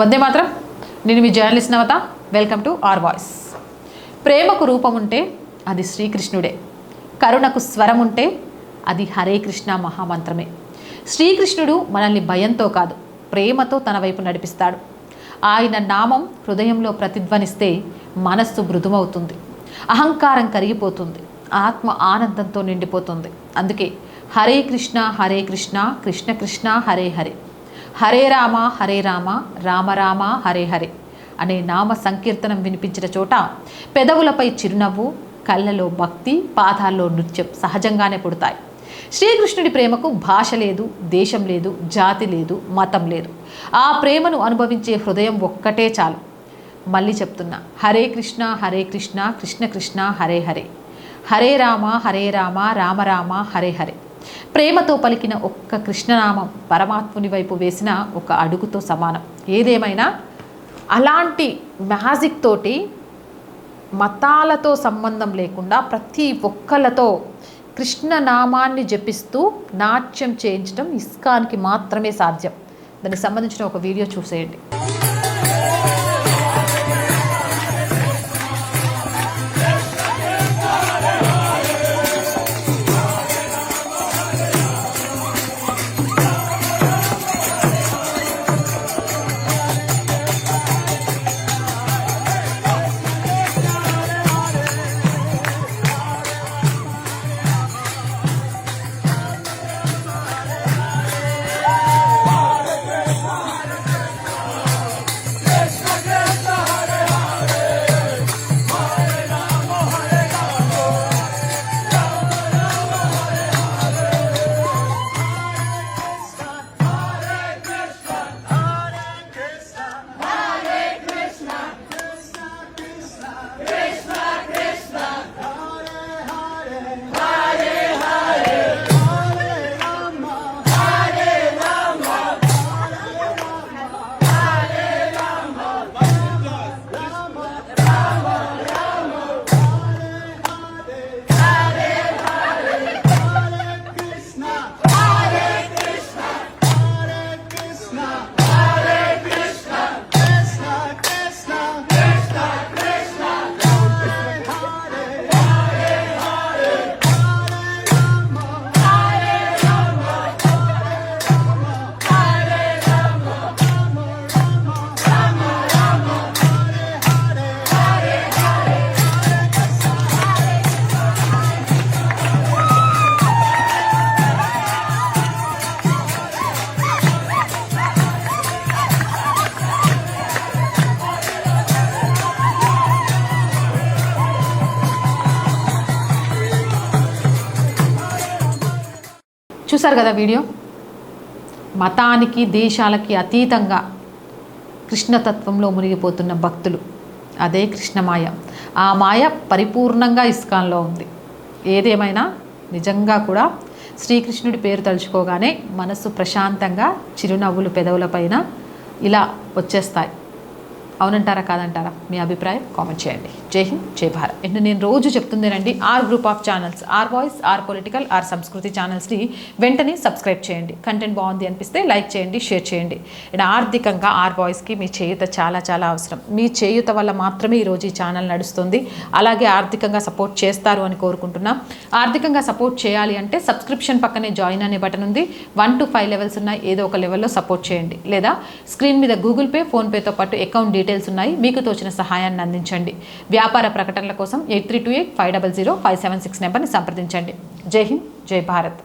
వందే మాత్రం. నేను మీ journalist Navata. Welcome to R voice. ప్రేమకు రూపం ఉంటే అది శ్రీకృష్ణుడే, కరుణకు స్వరం ఉంటే అది హరే కృష్ణ మహామంత్రమే. శ్రీకృష్ణుడు మనల్ని భయంతో కాదు, ప్రేమతో తన వైపు నడిపిస్తాడు. ఆయన నామం హృదయంలో ప్రతిధ్వనిస్తే మనస్సు మృదుమవుతుంది, అహంకారం కరిగిపోతుంది, ఆత్మ ఆనందంతో నిండిపోతుంది. అందుకే హరే కృష్ణ కృష్ణ కృష్ణ హరే హరే, హరే రామ రామ రామ హరే హరే అనే నామ సంకీర్తనం వినిపించిన చోట పెదవులపై చిరునవ్వు, కళ్ళలో భక్తి, పాదాల్లో నృత్యం సహజంగానే పుడతాయి. శ్రీకృష్ణుడి ప్రేమకు భాష లేదు, దేశం లేదు, జాతి లేదు, మతం లేదు. ఆ ప్రేమను అనుభవించే హృదయం ఒక్కటే చాలు. మళ్ళీ చెప్తున్నా, హరే కృష్ణ కృష్ణ కృష్ణ హరే హరే, హరే రామ రామ రామ హరే హరే. ప్రేమతో పలికిన ఒక్క కృష్ణనామం పరమాత్ముని వైపు వేసిన ఒక అడుగుతో సమానం. ఏదేమైనా అలాంటి మ్యాజిక్ తోటి మతాలతో సంబంధం లేకుండా ప్రతి ఒక్కళ్ళతో కృష్ణనామాన్ని జపిస్తూ నాట్యం చేయించడం ఇస్కాన్కి మాత్రమే సాధ్యం. దానికి సంబంధించిన ఒక వీడియో చూసేయండి. చూసారు కదా వీడియో. మతానికి దేశాలకి అతీతంగా కృష్ణతత్వంలో మునిగిపోతున్న భక్తులు, అదే కృష్ణమాయ. ఆ మాయ పరిపూర్ణంగా ఇస్కాన్లో ఉంది. ఏదేమైనా నిజంగా కూడా శ్రీకృష్ణుడి పేరు తలుచుకోగానే మనసు ప్రశాంతంగా చిరునవ్వులు పెదవులపైన ఇలా వచ్చేస్తాయి. అవునంటారా కాదంటారా? మీ అభిప్రాయం కామెంట్ చేయండి. జై హింద్, జై భారత్. అండ్ నేను రోజు చెప్తుందేనండి, R group of channels, R voice, R political, R Sanskriti ఛానల్స్ని వెంటనే సబ్స్క్రైబ్ చేయండి. కంటెంట్ బాగుంది అనిపిస్తే లైక్ చేయండి, షేర్ చేయండి. అండ్ ఆర్థికంగా ఆర్ వాయిస్కి మీ చేయూత చాలా చాలా అవసరం. మీ చేయూత వల్ల మాత్రమే ఈరోజు ఈ ఛానల్ నడుస్తుంది. అలాగే ఆర్థికంగా సపోర్ట్ చేస్తారు అని కోరుకుంటున్నాం. ఆర్థికంగా సపోర్ట్ చేయాలి అంటే సబ్స్క్రిప్షన్ పక్కనే జాయిన్ అనే బటన్ ఉంది. 1 to 5 లెవెల్స్ ఉన్నాయి. ఏదో ఒక లెవెల్లో సపోర్ట్ చేయండి. లేదా స్క్రీన్ మీద గూగుల్ పే, ఫోన్పేతో పాటు అకౌంట్ డీటెయిల్స్ ఉన్నాయి. మీకు తోచిన సహాయాన్ని అందించండి. వ్యాపార ప్రకటనల కోసం 8328 500 576 నెంబర్ని సంప్రదించండి. జై హింద్, జై భారత్.